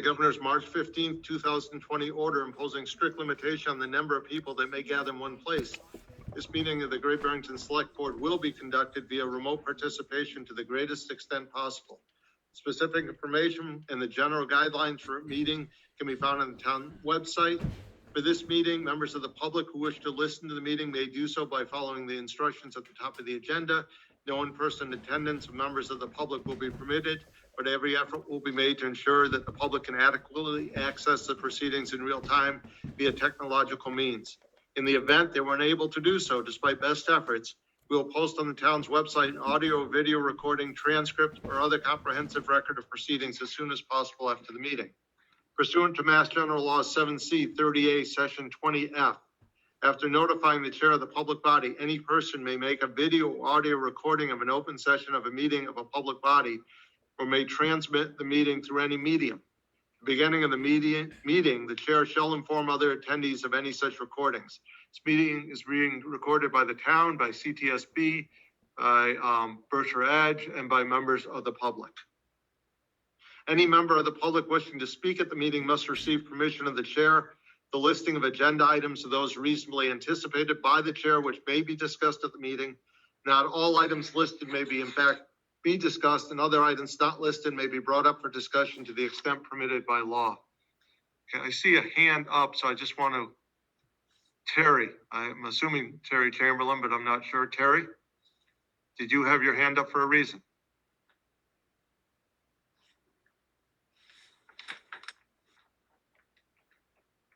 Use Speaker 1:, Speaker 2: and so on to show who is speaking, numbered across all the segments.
Speaker 1: The Governor's March 15th, 2020 order imposing strict limitation on the number of people that may gather in one place. This meeting of the Great Barrington Select Board will be conducted via remote participation to the greatest extent possible. Specific information and the general guidelines for a meeting can be found on the town website. For this meeting, members of the public who wish to listen to the meeting may do so by following the instructions at the top of the agenda. No in-person attendance of members of the public will be permitted, but every effort will be made to ensure that the public can adequately access the proceedings in real time via technological means. In the event they were unable to do so, despite best efforts, we will post on the town's website an audio or video recording, transcript, or other comprehensive record of proceedings as soon as possible after the meeting. Pursuant to Mass General Law 7C 30A, Section 20F, after notifying the chair of the public body, any person may make a video or audio recording of an open session of a meeting of a public body or may transmit the meeting through any medium. At the beginning of the meeting, the chair shall inform other attendees of any such recordings. This meeting is being recorded by the town, by CTSB, by Berkshire Edge, and by members of the public. Any member of the public wishing to speak at the meeting must receive permission of the chair. The listing of agenda items are those reasonably anticipated by the chair, which may be discussed at the meeting. Not all items listed may be in fact be discussed, and other items not listed may be brought up for discussion to the extent permitted by law. Okay, I see a hand up, so I just want to, Terry, I'm assuming Terry Chamberlain, but I'm not sure. Terry, did you have your hand up for a reason?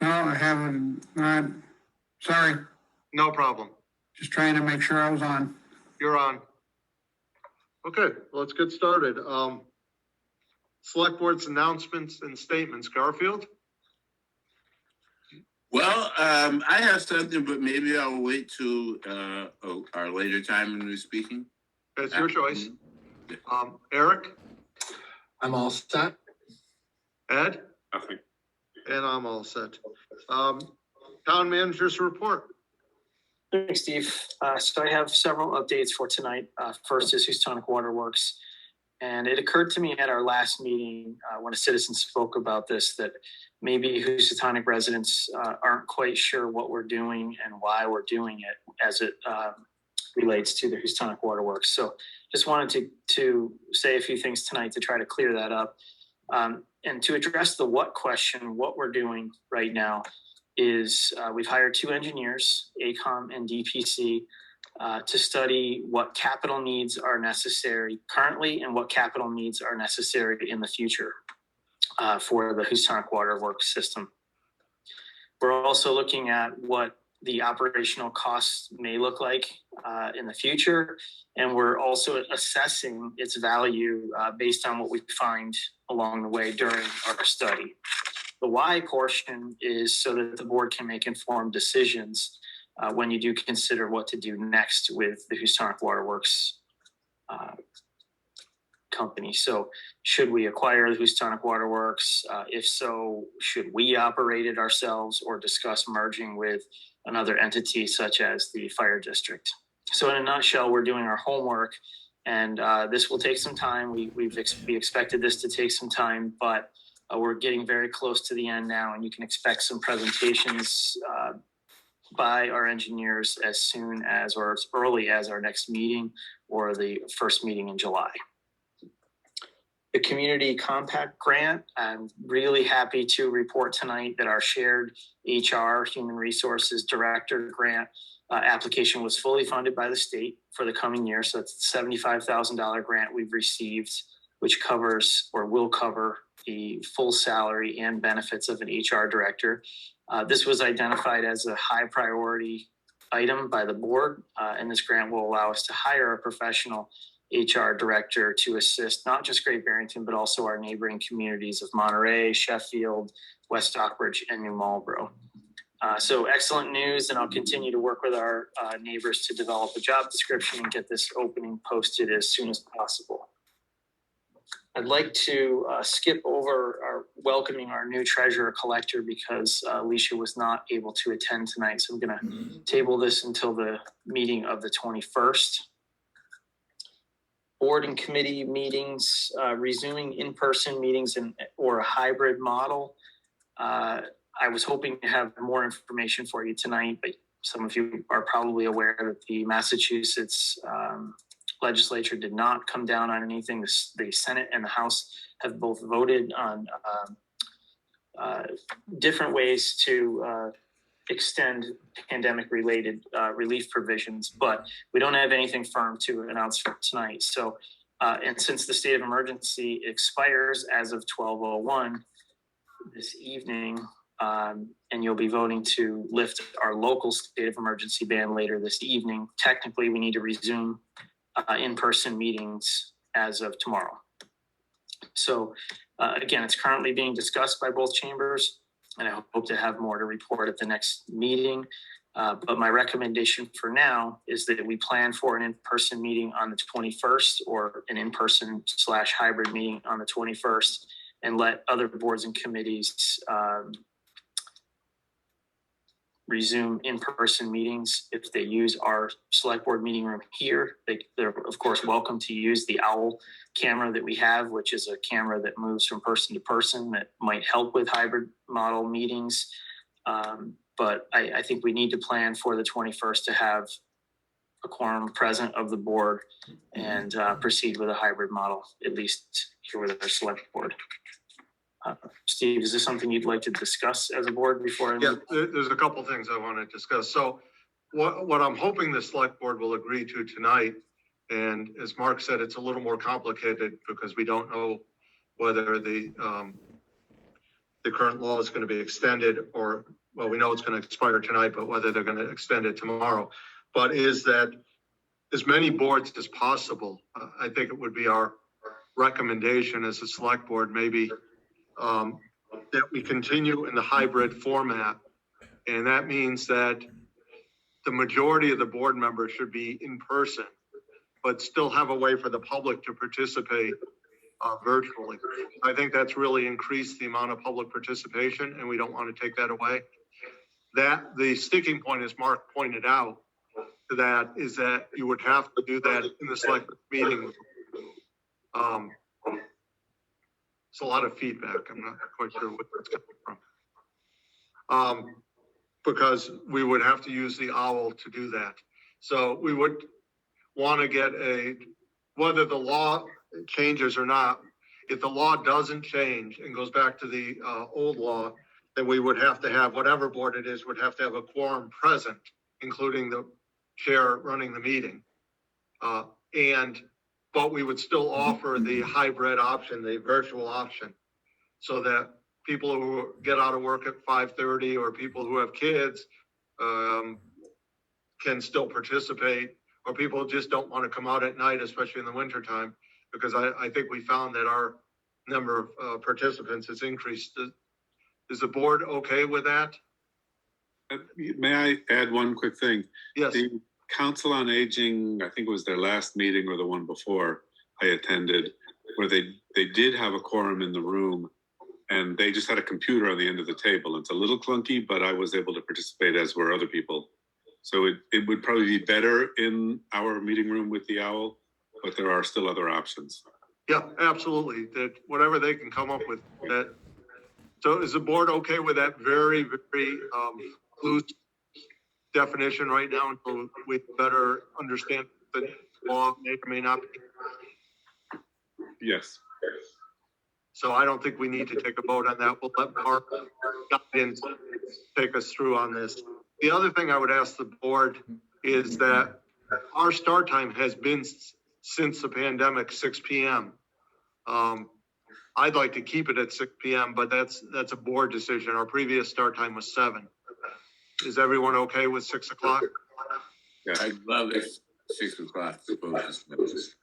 Speaker 2: No, I haven't. Sorry.
Speaker 1: No problem.
Speaker 2: Just trying to make sure I was on.
Speaker 1: You're on. Okay, well, let's get started. Select Board's announcements and statements. Garfield?
Speaker 3: Well, I have something, but maybe I'll wait to our later time when we're speaking.
Speaker 1: That's your choice. Eric?
Speaker 4: I'm all set.
Speaker 1: Ed?
Speaker 4: Nothing.
Speaker 1: And I'm all set. Town manager's report.
Speaker 5: Thanks, Steve. So I have several updates for tonight. First is Houstonic Waterworks. And it occurred to me at our last meeting when a citizen spoke about this that maybe Houstonic residents aren't quite sure what we're doing and why we're doing it as it relates to the Houstonic Waterworks. So just wanted to say a few things tonight to try to clear that up. And to address the what question, what we're doing right now is we've hired 2 engineers, AECOM and DPC, to study what capital needs are necessary currently and what capital needs are necessary in the future for the Houstonic Waterworks system. We're also looking at what the operational costs may look like in the future, and we're also assessing its value based on what we find along the way during our study. The why portion is so that the board can make informed decisions when you do consider what to do next with the Houstonic Waterworks company. So should we acquire the Houstonic Waterworks? If so, should we operate it ourselves or discuss merging with another entity such as the fire district? So in a nutshell, we're doing our homework, and this will take some time. We expected this to take some time, but we're getting very close to the end now, and you can expect some presentations by our engineers as soon as or as early as our next meeting or the first meeting in July. The Community Compact Grant, I'm really happy to report tonight that our shared HR, Human Resources Director grant application was fully funded by the state for the coming year. So it's a $75,000 grant we've received, which covers or will cover the full salary and benefits of an HR director. This was identified as a high priority item by the board, and this grant will allow us to hire a professional HR director to assist not just Great Barrington, but also our neighboring communities of Monterey, Sheffield, West Stockbridge, and New Marlborough. So excellent news, and I'll continue to work with our neighbors to develop a job description and get this opening posted as soon as possible. I'd like to skip over our welcoming our new treasurer collector because Alicia was not able to attend tonight. So I'm going to table this until the meeting of the 21st. board and committee meetings, resuming in-person meetings or a hybrid model. I was hoping to have more information for you tonight, but some of you are probably aware that the Massachusetts legislature did not come down on anything. The Senate and the House have both voted on different ways to extend pandemic-related relief provisions, but we don't have anything firm to announce for tonight. So, and since the state of emergency expires as of 12:01 this evening, and you'll be voting to lift our local state of emergency ban later this evening, technically we need to resume in-person meetings as of tomorrow. So again, it's currently being discussed by both chambers, and I hope to have more to report at the next meeting. But my recommendation for now is that we plan for an in-person meeting on the 21st or an in-person / hybrid meeting on the 21st, and let other boards and committees resume in-person meetings. If they use our select board meeting room here, they're of course welcome to use the OWL camera that we have, which is a camera that moves from person to person that might help with hybrid model meetings. But I think we need to plan for the 21st to have a quorum present of the board and proceed with a hybrid model, at least here with our select board. Steve, is this something you'd like to discuss as a board before I
Speaker 1: Yeah,
Speaker 5: move?
Speaker 1: there's a couple things I want to discuss. So what I'm hoping the select board will agree to tonight, and as Mark said, it's a little more complicated because we don't know whether the current law is going to be extended or, well, we know it's going to expire tonight, but whether they're going to extend it tomorrow. But is that as many boards as possible, I think it would be our recommendation as a select board, maybe that we continue in the hybrid format. And that means that the majority of the board members should be in person, but still have a way for the public to participate virtually. I think that's really increased the amount of public participation, and we don't want to take that away. That the sticking point, as Mark pointed out, to that is that you would have to do that in the select meeting. It's a lot of feedback. I'm not quite sure where it's coming from. Because we would have to use the OWL to do that. So we would want to get whether the law changes or not, if the law doesn't change and goes back to the old law, then we would have to have, whatever board it is, would have to have a quorum present, including the chair running the meeting. But we would still offer the hybrid option, the virtual option, so that people who get out of work at 5:30 or people who have kids can still participate, or people who just don't want to come out at night, especially in the wintertime, because I think we found that our number of participants has increased. Is the board okay with that?
Speaker 6: May I add one quick thing?
Speaker 1: Yes.
Speaker 6: The Council on Aging, I think it was their last meeting or the one before I attended, where they did have a quorum in the room, and they just had a computer on the end of the table. It's a little clunky, but I was able to participate, as were other people. So it would probably be better in our meeting room with the OWL, but there are still other options.
Speaker 1: Yeah, absolutely. That whatever they can come up with that. So is the board okay with that very, very loose definition right now until we better understand the law may or may not be?
Speaker 6: Yes.
Speaker 1: So I don't think we need to take a vote on that. We'll let Mark Guidance take us through on this. The other thing I would ask the board is that our start time has been since the pandemic 6 p.m. I'd like to keep it at 6 p.m., but that's a board decision. Our previous start time was 7. Is everyone okay with 6 o'clock?
Speaker 6: Yeah.
Speaker 3: I love it. 6 o'clock as opposed to 7.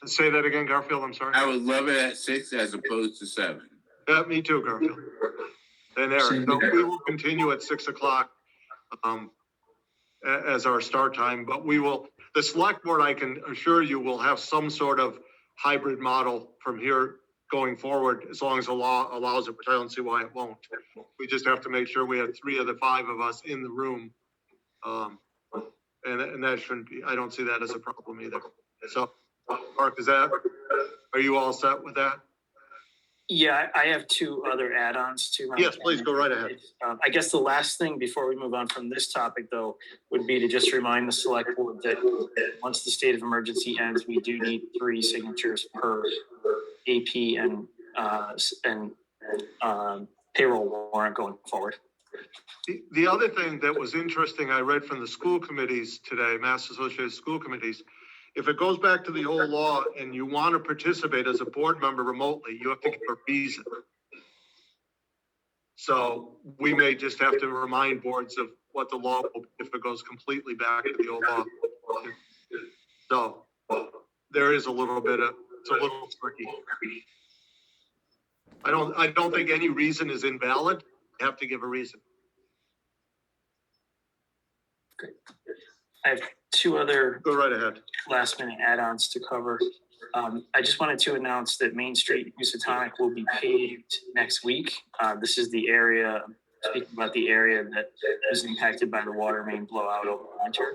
Speaker 1: Say that again, Garfield. I'm sorry.
Speaker 3: I would love it at 6 as opposed to 7.
Speaker 1: Yeah, me too, Garfield. And Eric, so we will continue at 6 o'clock as our start time, but the select board, I can assure you, will have some sort of hybrid model from here going forward, as long as the law allows it, which I don't see why it won't. We just have to make sure we have 3 of the 5 of us in the room. And that shouldn't be, I don't see that as a problem either. So Mark, are you all set with that?
Speaker 5: Yeah, I have two other add-ons to my.
Speaker 1: Yes, please go right ahead.
Speaker 5: I guess the last thing before we move on from this topic, though, would be to just remind the select board that once the state of emergency ends, we do need 3 signatures per AP and payroll warrant going forward.
Speaker 1: The other thing that was interesting, I read from the school committees today, Mass Associated School Committees, if it goes back to the old law and you want to participate as a board member remotely, you have to give a reason. So we may just have to remind boards of what the law will be if it goes completely back to the old law. So there is a little bit of, it's a little tricky. I don't think any reason is invalid. You have to give a reason.
Speaker 5: I have 2 other
Speaker 1: Go right ahead.
Speaker 5: last minute add-ons to cover. I just wanted to announce that Main Street Housatonic will be paved next week. This is the area, speaking about the area that was impacted by the water main blowout over winter.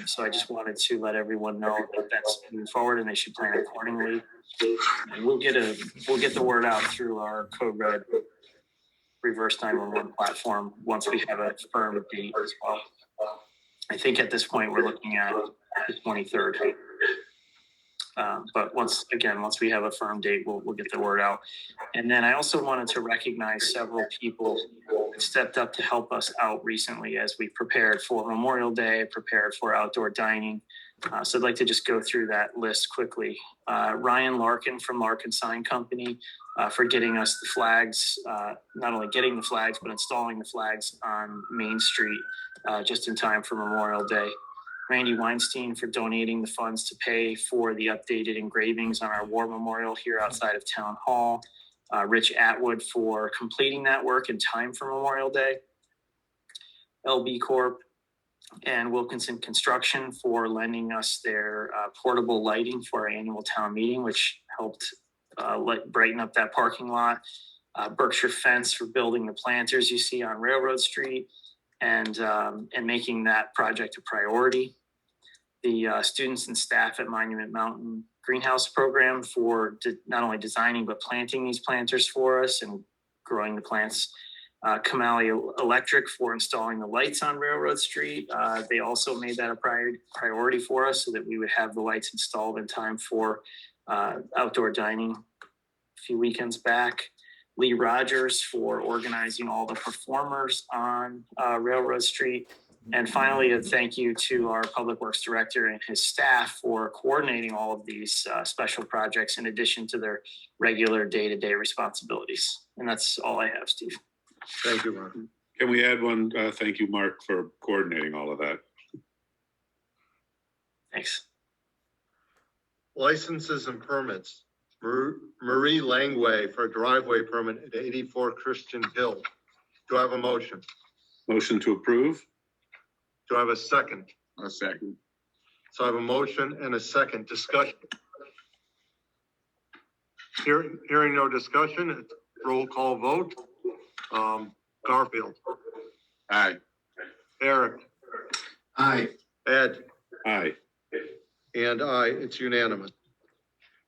Speaker 5: So I just wanted to let everyone know that that's moving forward and they should plan accordingly. And we'll get the word out through our Code Red reverse 911 platform once we have a firm date as well. I think at this point we're looking at the 23rd. But once we have a firm date, we'll get the word out. And then I also wanted to recognize several people that stepped up to help us out recently as we prepared for Memorial Day, prepared for outdoor dining. So I'd like to just go through that list quickly. Ryan Larkin from Larkin Sign Company for getting us the flags, not only getting the flags, but installing the flags on Main Street just in time for Memorial Day. Randy Weinstein for donating the funds to pay for the updated engravings on our war memorial here outside of Town Hall. Rich Atwood for completing that work in time for Memorial Day. LB Corp and Wilkinson Construction for lending us their portable lighting for our annual town meeting, which helped brighten up that parking lot. Berkshire Fence for building the planters you see on Railroad Street and making that project a priority. The students and staff at Monument Mountain Greenhouse Program for not only designing but planting these planters for us and growing the plants. Kamali Electric for installing the lights on Railroad Street. They also made that a priority for us so that we would have the lights installed in time for outdoor dining a few weekends back. Lee Rogers for organizing all the performers on Railroad Street. And finally, a thank you to our Public Works Director and his staff for coordinating all of these special projects in addition to their regular day-to-day responsibilities. And that's all I have, Steve.
Speaker 1: Thank you, Mark.
Speaker 6: Can we add one, thank you, Mark, for coordinating all of that?
Speaker 5: Thanks.
Speaker 1: Licenses and permits. Marie Langway for a driveway permit at 84 Christian Hill. Do I have a motion?
Speaker 6: Motion to approve?
Speaker 1: Do I have a second?
Speaker 3: A second.
Speaker 1: So I have a motion and a second. Discussion. Hearing no discussion, it's roll call vote. Garfield.
Speaker 3: Aye.
Speaker 1: Eric.
Speaker 4: Aye.
Speaker 1: Ed.
Speaker 6: Aye.
Speaker 1: And I. It's unanimous.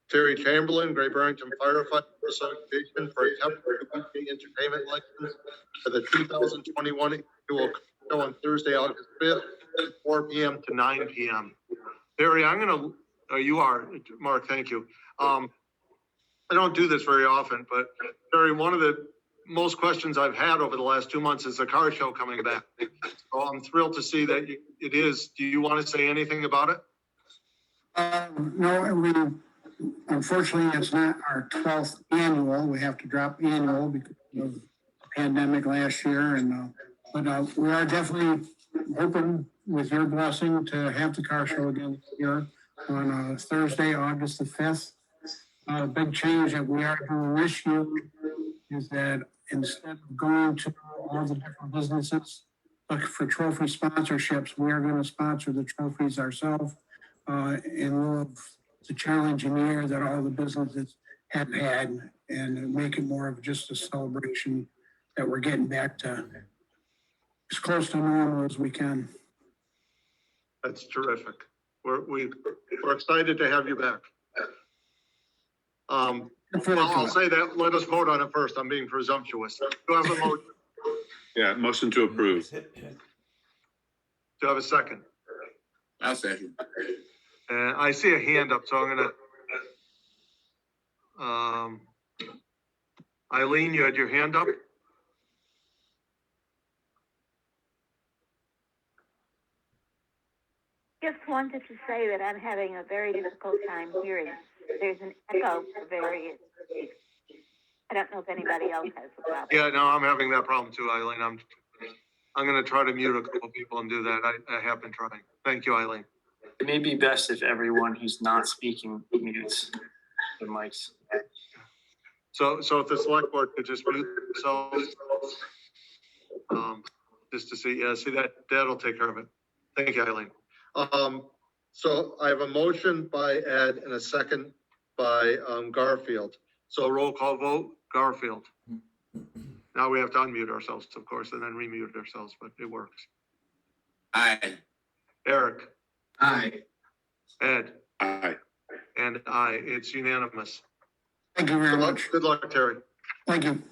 Speaker 1: Terry Chamberlain, Great Barrington Firefighter Association for a temporary weekday entertainment license for the 2021 annual show on Thursday, August 5th, 4 p.m. to 9 p.m. Terry, you are, Mark, thank you. I don't do this very often, but Terry, one of the most questions I've had over the last 2 months is the car show coming back. So I'm thrilled to see that it is. Do you want to say anything about it?
Speaker 2: No, unfortunately, it's not our 12th annual. We have to drop annual because of the pandemic last year. But we are definitely hoping, with your blessing, to have the car show again here on Thursday, August the 5th. A big change that we are doing this year is that instead of going to all the different businesses looking for trophy sponsorships, we are going to sponsor the trophies ourselves in lieu of the challenging year that all the businesses have had, and make it more of just a celebration that we're getting back to as close to normal as we can.
Speaker 1: That's terrific. we're excited to have you back.
Speaker 2: Look forward to
Speaker 1: I'll
Speaker 2: it.
Speaker 1: say that, let us vote on it first. I'm being presumptuous. Do I have a motion?
Speaker 6: Yeah, motion to approve.
Speaker 1: Do I have a second?
Speaker 3: I'll second.
Speaker 1: And I see a hand up, so I'm gonna, Eileen, you had your hand up?
Speaker 7: Just wanted to say that I'm having a very difficult time hearing. There's an echo for various speakers. I don't know if anybody else has the problem.
Speaker 1: Yeah, no, I'm having that problem too, Eileen. I'm gonna try to mute a couple people and do that. I have been trying. Thank you, Eileen.
Speaker 5: It may be best if everyone who's not speaking mutes their mics.
Speaker 1: So if the select board could just mute themselves, just to see, yeah, see that'll take care of it. Thank you, Eileen. So I have a motion by Ed and a second by, Garfield. So roll call vote, Garfield. Now we have to unmute ourselves, of course, and then remute ourselves, but it works.
Speaker 3: Aye.
Speaker 1: Eric,
Speaker 4: Aye.
Speaker 1: Ed,
Speaker 6: Aye.
Speaker 1: and I, it's unanimous.
Speaker 2: Thank you very much.
Speaker 1: Good luck, Terry.
Speaker 2: Thank you.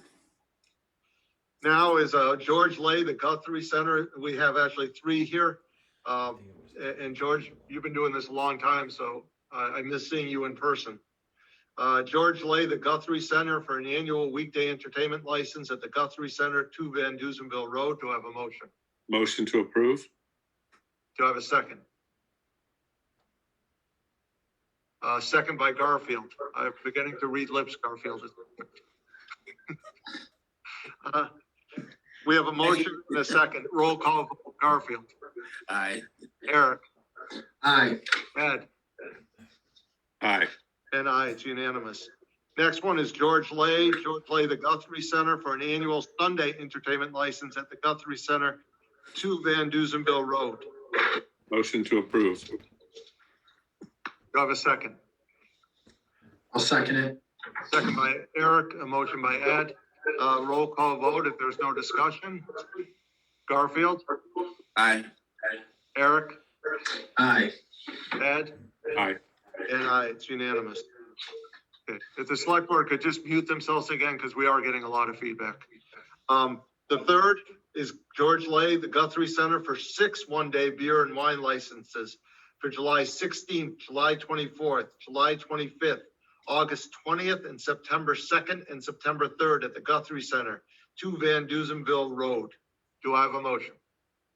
Speaker 1: Now is, George Lay, the Guthrie Center. We have actually three here. And George, you've been doing this a long time, so I miss seeing you in person. George Lay, the Guthrie Center for an annual weekday entertainment license at the Guthrie Center, 2 Van Duzenville Road. Do I have a motion?
Speaker 6: Motion to approve?
Speaker 1: Do I have a second? Second by Garfield. I'm beginning to read lips, Garfield. We have a motion and a second. Roll call, vote. Garfield,
Speaker 3: Aye.
Speaker 1: Eric,
Speaker 4: Aye.
Speaker 1: Ed,
Speaker 6: Aye.
Speaker 1: and I. It's unanimous. Next one is George Lay. George Lay, the Guthrie Center for an annual Sunday entertainment license at the Guthrie Center, 2 Van Duzenville Road.
Speaker 6: Motion to approve?
Speaker 1: Do I have a second?
Speaker 4: I'll second it.
Speaker 1: Second by Eric, a motion by Ed. Roll call vote if there's no discussion. Garfield,
Speaker 3: Aye.
Speaker 1: Eric,
Speaker 4: Aye.
Speaker 1: Ed,
Speaker 6: Aye.
Speaker 1: and I. It's unanimous. Okay. If the select board could just mute themselves again, because we are getting a lot of feedback. The third is George Lay, the Guthrie Center for 6 one-day beer and wine licenses for July 16th, July 24th, July 25th, August 20th, and September 2nd and September 3rd at the Guthrie Center, 2 Van Duzenville Road. Do I have a motion?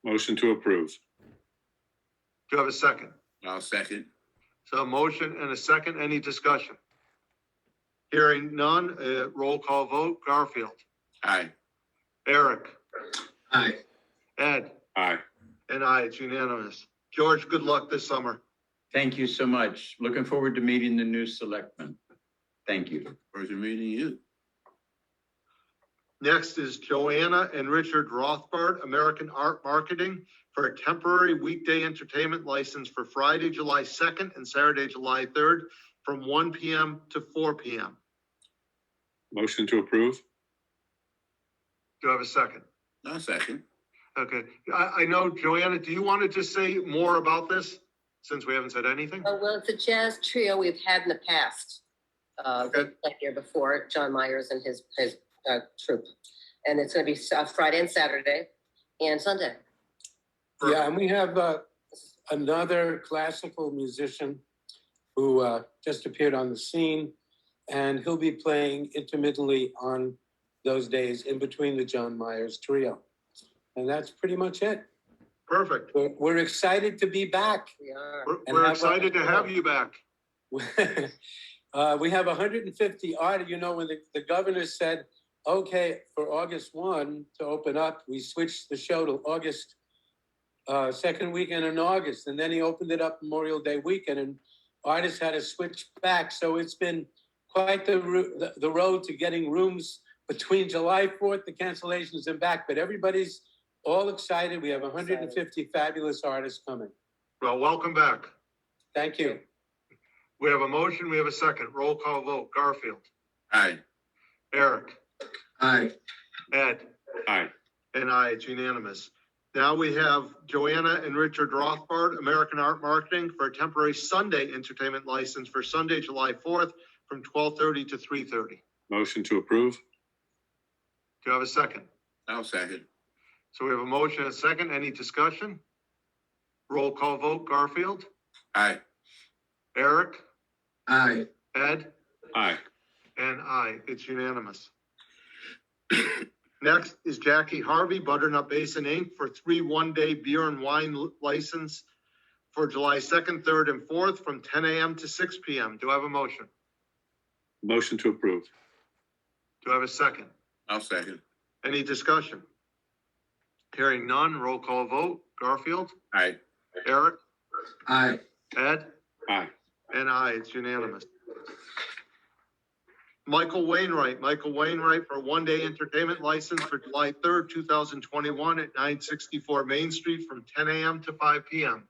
Speaker 6: Motion to approve?
Speaker 1: Do I have a second?
Speaker 3: I'll second.
Speaker 1: So a motion and a second. Any discussion? Hearing none, roll call vote. Garfield,
Speaker 3: Aye.
Speaker 1: Eric,
Speaker 4: Aye.
Speaker 1: Ed,
Speaker 6: Aye.
Speaker 1: and I. It's unanimous. George, good luck this summer.
Speaker 8: Thank you so much. Looking forward to meeting the new selectmen. Thank you.
Speaker 3: Pleasure meeting you.
Speaker 1: Next is Joanna and Richard Rothbard, American Art Marketing, for a temporary weekday entertainment license for Friday, July 2nd and Saturday, July 3rd from 1 p.m. to 4 p.m.
Speaker 6: Motion to approve?
Speaker 1: Do I have a second?
Speaker 3: I'll second.
Speaker 1: Okay, I know, Joanna, do you want to just say more about this since we haven't said anything?
Speaker 9: Oh, well, it's a jazz trio we've had in the past.
Speaker 1: Okay.
Speaker 9: Like year before, John Myers and his troupe. And it's going to be Friday and Saturday and Sunday.
Speaker 10: Yeah, and we have another classical musician who just appeared on the scene, and he'll be playing intermittently on those days in between the John Myers trio. And that's pretty much it.
Speaker 1: Perfect.
Speaker 10: We're excited to be back.
Speaker 9: We are.
Speaker 1: We're excited to have you back.
Speaker 10: We have 150 art. You know, when the governor said, okay, for August 1 to open up, we switched the show to August, second weekend in August. And then he opened it up Memorial Day weekend, and artists had to switch back. So it's been quite the road to getting rooms between July 4th, the cancellations, and back. But everybody's all excited. We have 150 fabulous artists coming.
Speaker 1: Well, welcome back.
Speaker 10: Thank you.
Speaker 1: We have a motion, we have a second. Roll call vote. Garfield,
Speaker 3: Aye.
Speaker 1: Eric,
Speaker 4: Aye.
Speaker 1: Ed,
Speaker 6: Aye.
Speaker 1: and I. It's unanimous. Now we have Joanna and Richard Rothbard, American Art Marketing, for a temporary Sunday entertainment license for Sunday, July 4th from 12:30 to 3:30.
Speaker 6: Motion to approve?
Speaker 1: Do you have a second?
Speaker 3: I'll second.
Speaker 1: So we have a motion and a second. Any discussion? Roll call vote. Garfield,
Speaker 3: Aye.
Speaker 1: Eric,
Speaker 4: Aye.
Speaker 1: Ed,
Speaker 6: Aye.
Speaker 1: and I. It's unanimous. Next is Jackie Harvey, Butternut Basin Inc. for 3 one-day beer and wine license for July 2nd, 3rd, and 4th from 10 a.m. to 6 p.m. Do I have a motion?
Speaker 6: Motion to approve?
Speaker 1: Do I have a second?
Speaker 3: I'll second.
Speaker 1: Any discussion? Hearing none, roll call vote. Garfield,
Speaker 3: Aye.
Speaker 1: Eric,
Speaker 4: Aye.
Speaker 1: Ed,
Speaker 6: Aye.
Speaker 1: and I. It's unanimous. Michael Wainwright for a one-day entertainment license for July 3rd, 2021 at 964 Main Street from 10 a.m. to 5 p.m.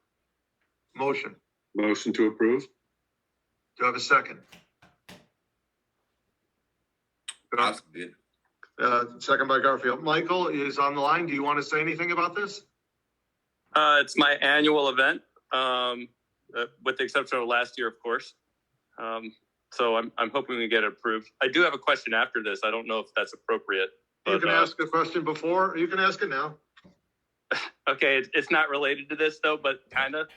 Speaker 1: Motion.
Speaker 6: Motion to approve?
Speaker 1: Do I have a second?
Speaker 3: I'll second.
Speaker 1: Second by Garfield. Michael is on the line. Do you want to say anything about this?
Speaker 11: It's my annual event, with the exception of last year, of course. So I'm hoping we get it approved. I do have a question after this. I don't know if that's appropriate.
Speaker 1: You
Speaker 11: But,
Speaker 1: can ask a question before. You can ask it now.
Speaker 11: okay, it's not related to this though, but kind of.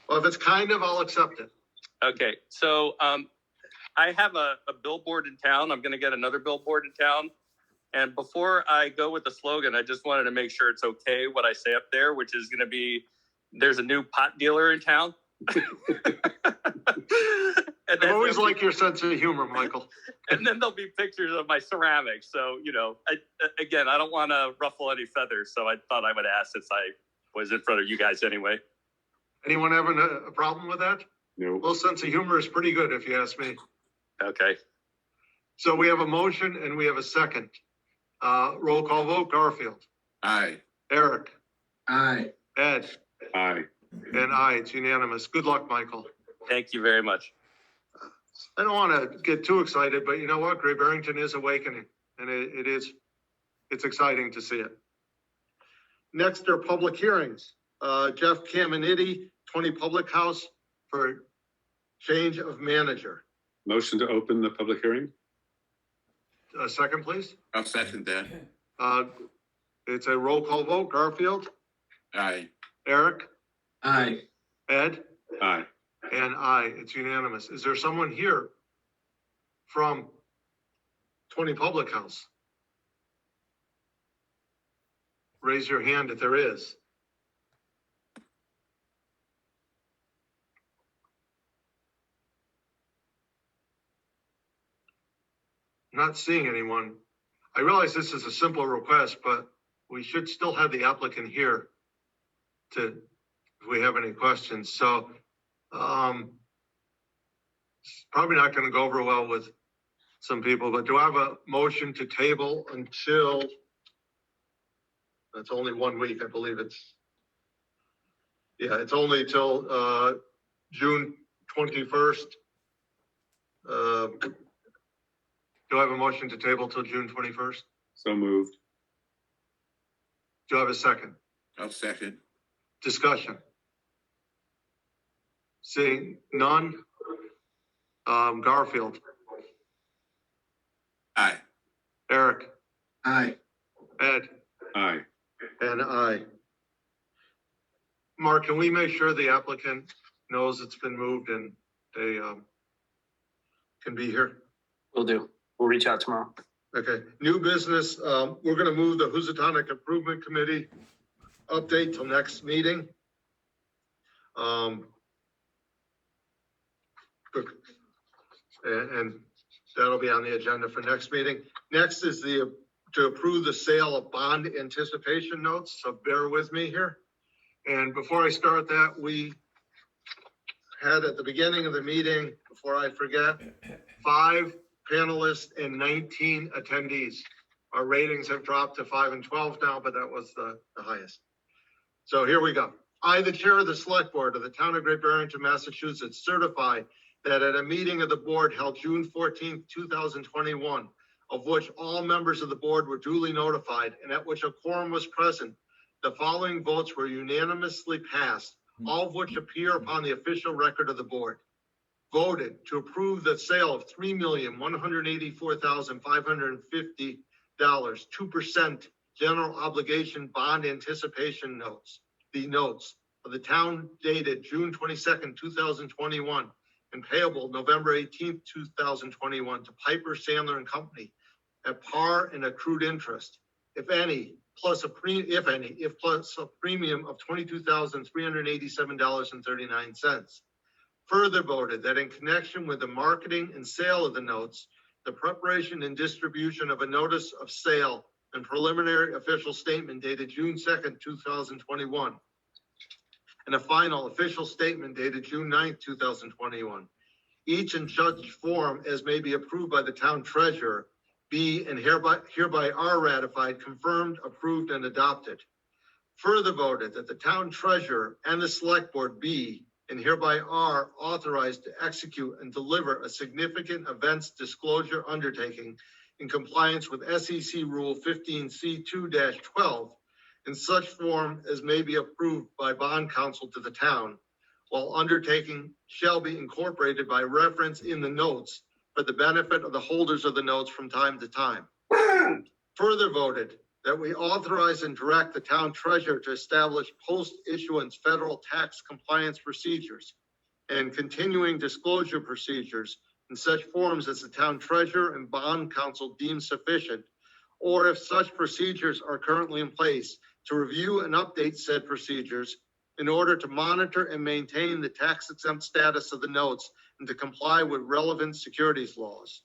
Speaker 1: Well, if it's kind of, I'll accept it.
Speaker 11: Okay, so I have a billboard in town. I'm going to get another billboard in town. And before I go with the slogan, I just wanted to make sure it's okay what I say up there, which is going to be, there's a new pot dealer in town. And
Speaker 1: I
Speaker 11: then
Speaker 1: always
Speaker 11: there'll
Speaker 1: like your sense of humor, Michael.
Speaker 11: and then there'll be pictures of my ceramics. So, again, I don't want to ruffle any feathers. So I thought I would ask since I was in front of you guys anyway.
Speaker 1: Anyone having a problem with that?
Speaker 6: No.
Speaker 1: Little sense of humor is pretty good, if you ask me.
Speaker 11: Okay.
Speaker 1: So we have a motion and we have a second. Roll call vote. Garfield,
Speaker 3: Aye.
Speaker 1: Eric,
Speaker 4: Aye.
Speaker 1: Ed,
Speaker 6: Aye.
Speaker 1: and I. It's unanimous. Good luck, Michael.
Speaker 11: Thank you very much.
Speaker 1: I don't want to get too excited, but you know what? Great Barrington is awakening, and it's exciting to see it. Next are public hearings. Jeff Caminiti, 20 Public House for change of manager.
Speaker 6: Motion to open the public hearing?
Speaker 1: Second, please.
Speaker 3: I'll second that.
Speaker 1: It's a roll call vote. Garfield,
Speaker 3: Aye.
Speaker 1: Eric,
Speaker 4: Aye.
Speaker 1: Ed,
Speaker 6: Aye.
Speaker 1: and I. It's unanimous. Is there someone here from 20 Public House? Raise your hand if there is. Not seeing anyone. I realize this is a simple request, but we should still have the applicant here if we have any questions. So, it's probably not going to go over well with some people, but do I have a motion to table until, that's only 1 week, I believe it's only till, June 21st. Do I have a motion to table till June 21st?
Speaker 6: So moved.
Speaker 1: Do I have a second?
Speaker 3: I'll second.
Speaker 1: Discussion. Seeing none. Garfield,
Speaker 3: Aye.
Speaker 1: Eric,
Speaker 4: Aye.
Speaker 1: Ed,
Speaker 6: Aye.
Speaker 1: and I. Mark, can we make sure the applicant knows it's been moved and they can be here?
Speaker 5: Will do. We'll reach out tomorrow.
Speaker 1: Okay, new business, we're gonna move the Housatonic Improvement Committee update till next meeting. And that'll be on the agenda for next meeting. Next is to approve the sale of bond anticipation notes, so bear with me here. And before I start that, we had at the beginning of the meeting, before I forget, 5 panelists and 19 attendees. Our ratings have dropped to 5 and 12 now, but that was the highest. So here we go. I, the chair of the select board of the town of Great Barrington, Massachusetts, certify that at a meeting of the board held June 14th, 2021, of which all members of the board were duly notified and at which a quorum was present, the following votes were unanimously passed, all of which appear upon the official record of the board. Voted to approve the sale of $3,184,550, 2% general obligation bond anticipation notes. The notes of the town dated June 22nd, 2021, and payable November 18th, 2021 to Piper Sandler and Company at par and accrued interest, if any, plus a premium of $22,387.39. Further voted that in connection with the marketing and sale of the notes, the preparation and distribution of a notice of sale and preliminary official statement dated June 2nd, 2021, and a final official statement dated June 9th, 2021, each in such form as may be approved by the town treasurer, be and hereby are ratified, confirmed, approved, and adopted. Further voted that the town treasurer and the select board be and hereby are authorized to execute and deliver a significant events disclosure undertaking in compliance with SEC Rule 15C2-12 in such form as may be approved by bond counsel to the town, while undertaking shall be incorporated by reference in the notes for the benefit of the holders of the notes from time to time. Further voted that we authorize and direct the town treasurer to establish post-issuance federal tax compliance procedures and continuing disclosure procedures in such forms as the town treasurer and bond counsel deem sufficient, or if such procedures are currently in place, to review and update said procedures in order to monitor and maintain the tax exempt status of the notes and to comply with relevant securities laws.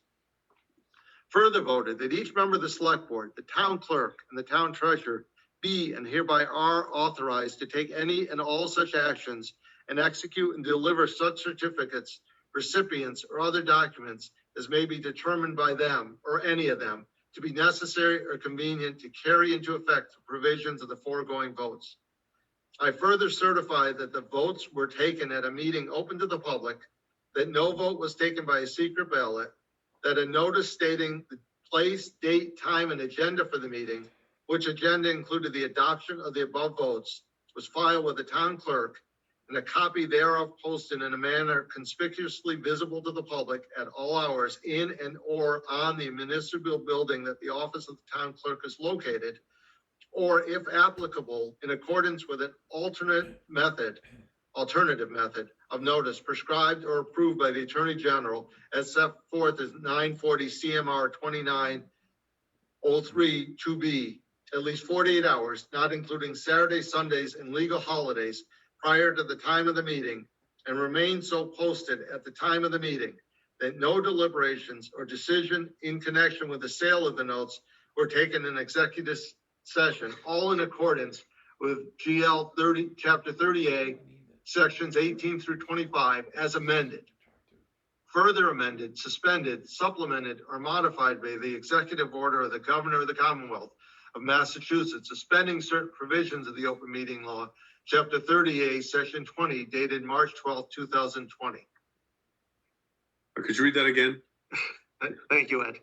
Speaker 1: Further voted that each member of the select board, the town clerk, and the town treasurer be and hereby are authorized to take any and all such actions and execute and deliver such certificates, recipients, or other documents as may be determined by them or any of them to be necessary or convenient to carry into effect the provisions of the foregoing votes. I further certify that the votes were taken at a meeting open to the public, that no vote was taken by a secret ballot, that a notice stating the place, date, time, and agenda for the meeting, which agenda included the adoption of the above votes, was filed with the town clerk, and a copy thereof posted in a manner conspicuously visible to the public at all hours in and or on the municipal building that the office of the town clerk is located, or if applicable, in accordance with an alternative method of notice prescribed or approved by the Attorney General as set forth as 940 CMR 2903 2B, at least 48 hours, not including Saturdays, Sundays, and legal holidays prior to the time of the meeting, and remain so posted at the time of the meeting, that no deliberations or decision in connection with the sale of the notes were taken in executive session, all in accordance with GL 30, Chapter 30A, Sections 18 through 25, as amended, further amended, suspended, supplemented, or modified by the executive order of the Governor of the Commonwealth of Massachusetts, suspending certain provisions of the Open Meeting Law, Chapter 30A, Section 20, dated March 12, 2020.
Speaker 6: Could you read that again?
Speaker 1: Thank you, Ed.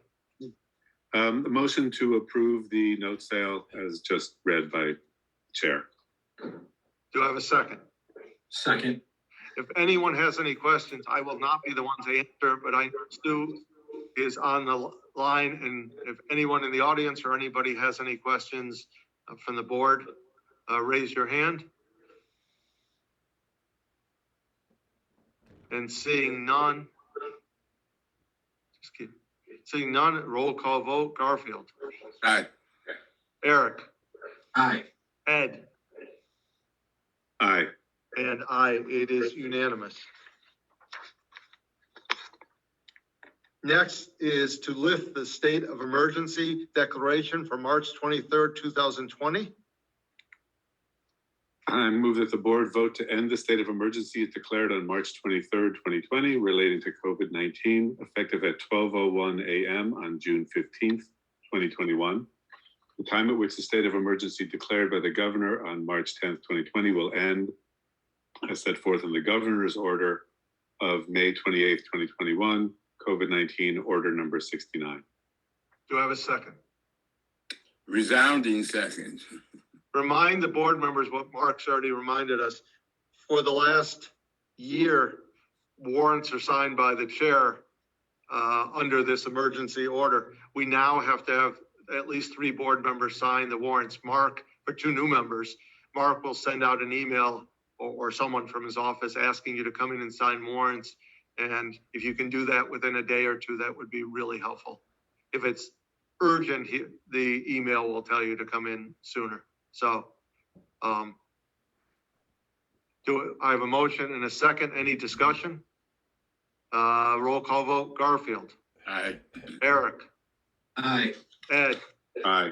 Speaker 6: The motion to approve the note sale as just read by Chair.
Speaker 1: Do I have a second?
Speaker 4: Second.
Speaker 1: If anyone has any questions, I will not be the one to answer, but I know Stu is on the line, and if anyone in the audience or anybody has any questions from the board, raise your hand. And seeing none, roll call vote. Garfield.
Speaker 3: Aye.
Speaker 1: Eric.
Speaker 4: Aye.
Speaker 1: Ed.
Speaker 6: Aye.
Speaker 1: And aye, it is unanimous. Next is to lift the state of emergency declaration for March 23rd, 2020.
Speaker 6: I move that the board vote to end the state of emergency declared on March 23rd, 2020 relating to COVID-19, effective at 12:01 a.m. on June 15th, 2021. The time at which the state of emergency declared by the governor on March 10th, 2020 will end as set forth in the governor's order of May 28th, 2021, COVID-19 order number 69.
Speaker 1: Do I have a second?
Speaker 3: Resounding second.
Speaker 1: remind the board members what Mark's already reminded us. For the last year, warrants are signed by the chair under this emergency order. We now have to have at least 3 board members sign the warrants. Mark, for 2 new members, Mark will send out an email or someone from his office asking you to come in and sign warrants. And if you can do that within a day or 2, that would be really helpful. If it's urgent, the email will tell you to come in sooner. So, I have a motion and a second. Any discussion? Roll call vote. Garfield,
Speaker 3: Aye.
Speaker 1: Eric,
Speaker 4: Aye.
Speaker 1: Ed,
Speaker 6: Aye.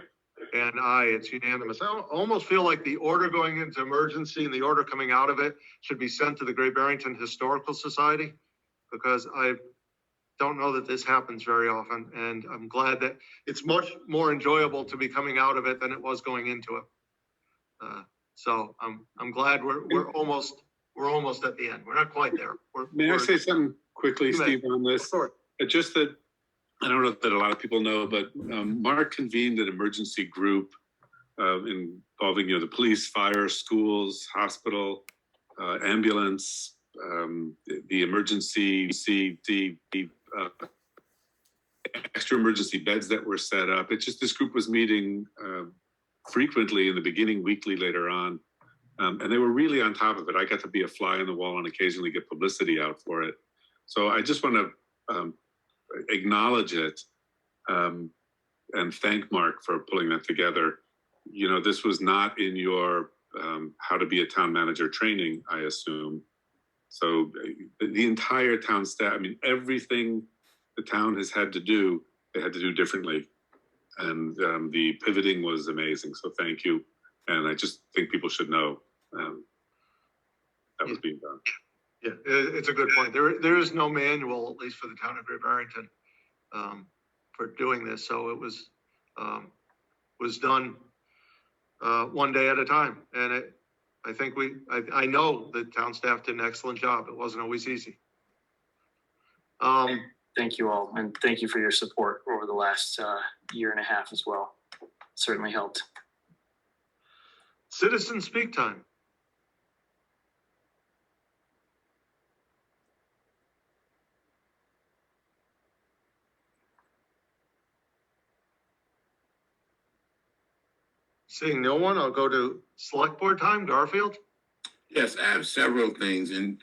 Speaker 1: and I. It's unanimous. I almost feel like the order going into emergency and the order coming out of it should be sent to the Great Barrington Historical Society, because I don't know that this happens very often, and I'm glad that it's much more enjoyable to be coming out of it than it was going into it. So I'm glad we're almost at the end. We're not quite there.
Speaker 6: May I say something quickly,
Speaker 1: You may.
Speaker 6: Steve, on this?
Speaker 1: Sure.
Speaker 6: Just that, I don't know that a lot of people know, but Mark convened an emergency group involving, the police, fire, schools, hospital, ambulance, the emergency, the extra emergency beds that were set up. It's just this group was meeting frequently in the beginning, weekly later on. And they were really on top of it. I got to be a fly on the wall and occasionally get publicity out for it. So I just want to acknowledge it and thank Mark for pulling that together. This was not in your how to be a town manager training, I assume. So the entire town staff, everything the town has had to do, they had to do differently. And the pivoting was amazing. So thank you. And I just think people should know that was being done.
Speaker 1: Yeah, it's a good point. There is no manual, at least for the town of Great Barrington, for doing this. So it was done one day at a time. And I know the town staff did an excellent job. It wasn't always easy.
Speaker 5: Thank you all, and thank you for your support over the last year and a half as well. Certainly helped.
Speaker 1: Citizen speak time. Seeing no one, I'll go to select board time. Garfield?
Speaker 3: Yes, I have several things, and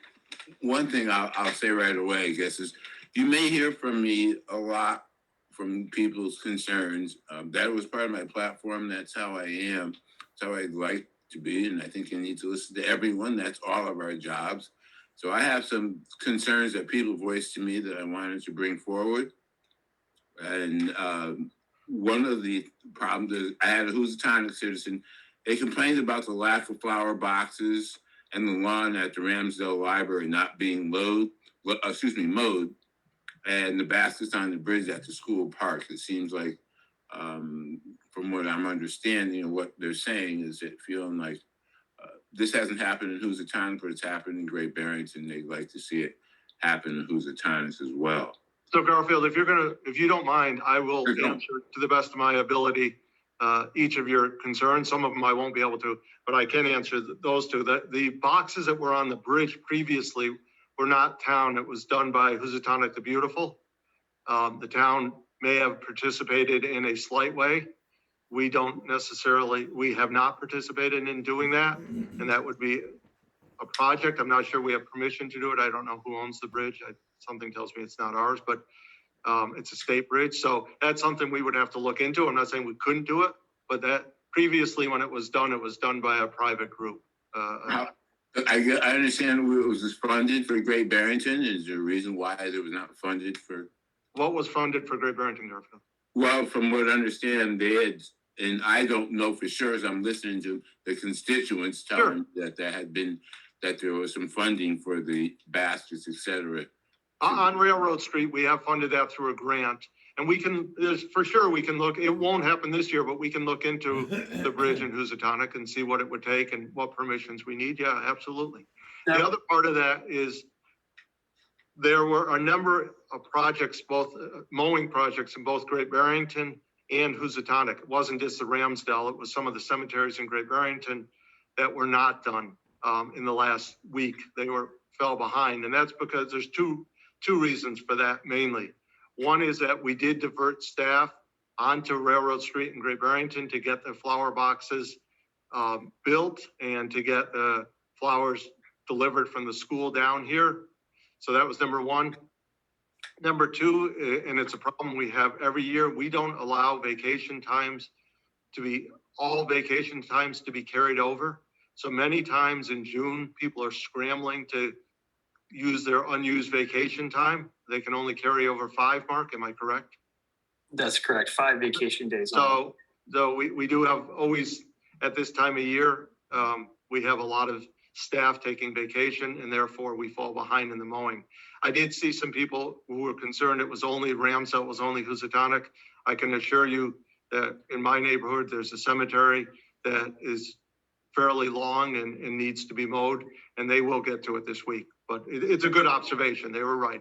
Speaker 3: one thing I'll say right away, I guess, is you may hear from me a lot from people's concerns. That was part of my platform. That's how I am. That's how I'd like to be, and I think you need to listen to everyone. That's all of our jobs. So I have some concerns that people voiced to me that I wanted to bring forward. And one of the problems is I had a Housatonic citizen. They complained about the lack of flower boxes and the lawn at the Ramsdale Library not being mowed, and the baskets on the bridge at the school park. It seems like, from what I'm understanding, what they're saying is that feeling like this hasn't happened in Housatonic, but it's happened in Great Barrington. They'd like to see it happen in Housatonic as well.
Speaker 1: So Garfield, if you don't mind, I will answer to the best of my ability each of your concerns. Some of them I won't be able to, but I can answer those two. The boxes that were on the bridge previously were not town. It was done by Housatonic the Beautiful. The town may have participated in a slight way. We have not participated in doing that, and that would be a project. I'm not sure we have permission to do it. I don't know who owns the bridge. Something tells me it's not ours, but it's a state bridge. So that's something we would have to look into. I'm not saying we couldn't do it, but that previously when it was done by a private group.
Speaker 3: I understand it was funded for Great Barrington. Is there a reason why it was not funded for?
Speaker 1: What was funded for Great Barrington, Garfield?
Speaker 3: Well, from what I understand, they had, and I don't know for sure as I'm listening to the constituents telling me that there was some funding for the baskets, et cetera.
Speaker 1: On Railroad Street, we have funded that through a grant, and we can look, it won't happen this year, but we can look into the bridge in Housatonic and see what it would take and what permissions we need. Yeah, absolutely. The other part of that is there were a number of projects, both mowing projects in both Great Barrington and Housatonic. It wasn't just the Ramsdale, it was some of the cemeteries in Great Barrington that were not done in the last week. They fell behind, and that's because there's two reasons for that mainly. One is that we did divert staff onto Railroad Street in Great Barrington to get the flower boxes built and to get the flowers delivered from the school down here. So that was number one. Number two, and it's a problem we have every year, we don't allow all vacation times to be carried over. So many times in June, people are scrambling to use their unused vacation time. They can only carry over 5, Mark, am I correct?
Speaker 5: That's correct. 5 vacation days.
Speaker 1: So we do have always, at this time of year, we have a lot of staff taking vacation, and therefore we fall behind in the mowing. I did see some people who were concerned it was only Ramsdale, it was only Housatonic. I can assure you that in my neighborhood, there's a cemetery that is fairly long and needs to be mowed, and they will get to it this week. But it's a good observation. They were right.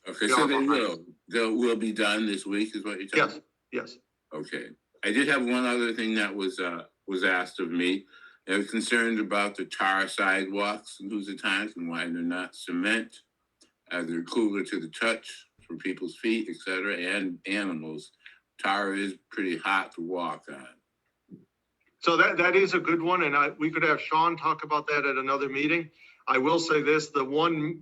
Speaker 3: Okay, so they will be done this week, is what you're telling me?
Speaker 1: Yes.
Speaker 3: Okay. I did have one other thing that was asked of me. I was concerned about the tar sidewalks in Housatonic and why they're not cement. They're cooler to the touch for people's feet, et cetera, and animals. Tar is pretty hot to walk on.
Speaker 1: So that is a good one, and we could have Sean talk about that at another meeting. I will say this, the one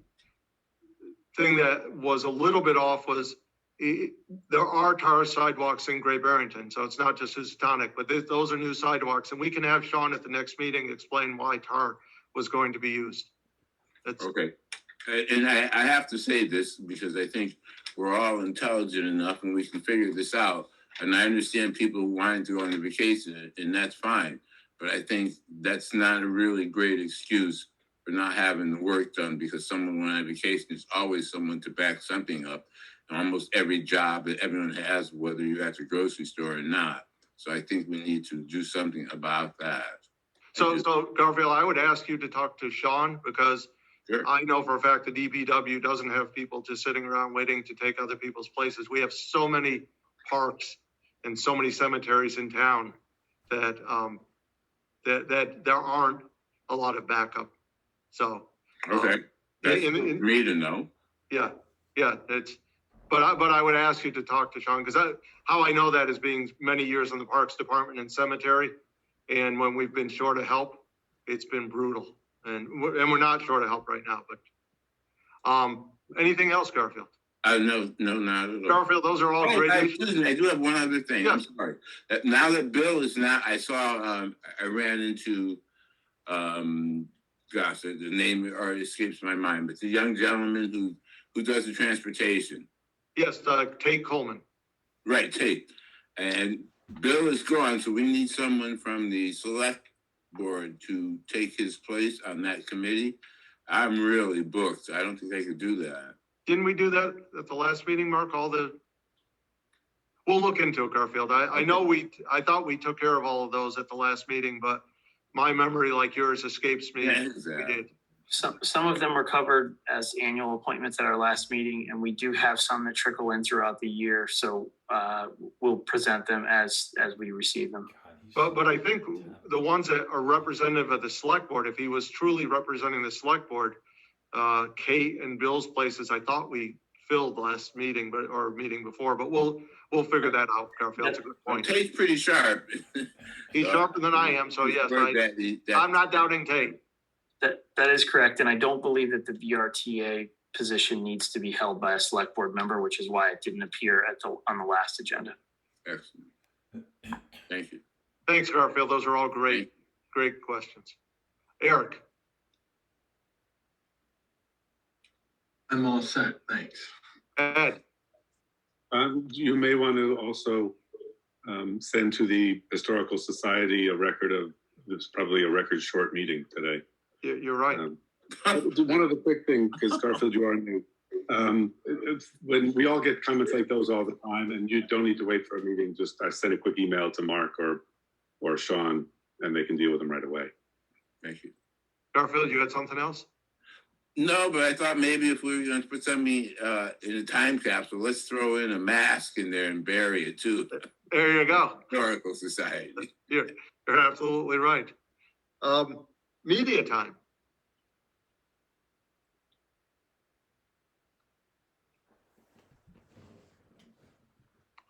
Speaker 1: thing that was a little bit off was there are tar sidewalks in Great Barrington, so it's not just Housatonic, but those are new sidewalks, and we can have Sean at the next meeting explain why tar was going to be used.
Speaker 3: Okay. And I have to say this because I think we're all intelligent enough and we can figure this out. And I understand people wanting to go on a vacation, and that's fine. But I think that's not a really great excuse for not having the work done, because someone went on vacation, there's always someone to back something up. And almost every job that everyone has, whether you're at the grocery store or not. So I think we need to do something about that.
Speaker 1: So Garfield, I would ask you to talk to Sean, because
Speaker 3: Sure.
Speaker 1: I know for a fact the DPW doesn't have people just sitting around waiting to take other people's places. We have so many parks and so many cemeteries in town that that there aren't a lot of backup. So
Speaker 3: Okay. That's
Speaker 1: in-
Speaker 3: for me to know.
Speaker 1: yeah, but I would ask you to talk to Sean, because how I know that is being many years in the Parks Department and Cemetery, and when we've been short of help, it's been brutal, and we're not short of help right now. But anything else, Garfield?
Speaker 3: No, not at all.
Speaker 1: Garfield, those are all great issues.
Speaker 3: Excuse me, I do have one other thing. I'm
Speaker 1: Yes.
Speaker 3: sorry. Now that Bill is not, I saw, I ran into, gosh, the name already escapes my mind, but the young gentleman who does the transportation.
Speaker 1: Yes, Tate Coleman.
Speaker 3: Right, Tate. And Bill is gone, so we need someone from the select board to take his place on that committee. I'm really booked. I don't think I could do that.
Speaker 1: Didn't we do that at the last meeting, Mark? We'll look into it, Garfield. I know I thought we took care of all of those at the last meeting, but my memory, like yours, escapes me.
Speaker 3: Yeah,
Speaker 1: We did.
Speaker 5: Some of them were covered as annual appointments at our last meeting, and we do have some that trickle in throughout the year. So we'll present them as we receive them.
Speaker 1: But I think the ones that are representative of the select board, if he was truly representing the select board, Kate and Bill's places, I thought we filled last meeting, or meeting before, but we'll figure that out, Garfield. That's a good point.
Speaker 3: Tate's pretty sharp.
Speaker 1: He's sharper than I am, so yes, I'm not doubting Tate.
Speaker 5: That is correct, and I don't believe that the VRTA position needs to be held by a select board member, which is why it didn't appear on the last agenda.
Speaker 3: Excellent. Thank you.
Speaker 1: Thanks, Garfield. Those are all great questions. Eric?
Speaker 4: I'm all set, thanks.
Speaker 1: Ed?
Speaker 6: You may want to also send to the Historical Society a record of, it's probably a record short meeting today.
Speaker 1: You're right.
Speaker 6: One other quick thing, because Garfield, you are new. When we all get comments like those all the time, and you don't need to wait for a meeting, just I send a quick email to Mark or Sean, and they can deal with them right away.
Speaker 3: Thank you.
Speaker 1: Garfield, you had something else?
Speaker 3: No, but I thought maybe if we were going to put something in a time capsule, let's throw in a mask in there and bury it too.
Speaker 1: There you go.
Speaker 3: Historical Society.
Speaker 1: You're absolutely right. Media time.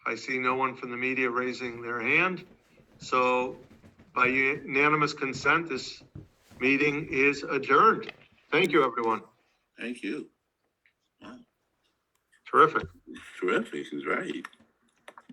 Speaker 1: I see no one from the media raising their hand. So by unanimous consent, this meeting is adjourned. Thank you, everyone.
Speaker 3: Thank you.
Speaker 1: Terrific.
Speaker 3: Terrific is right.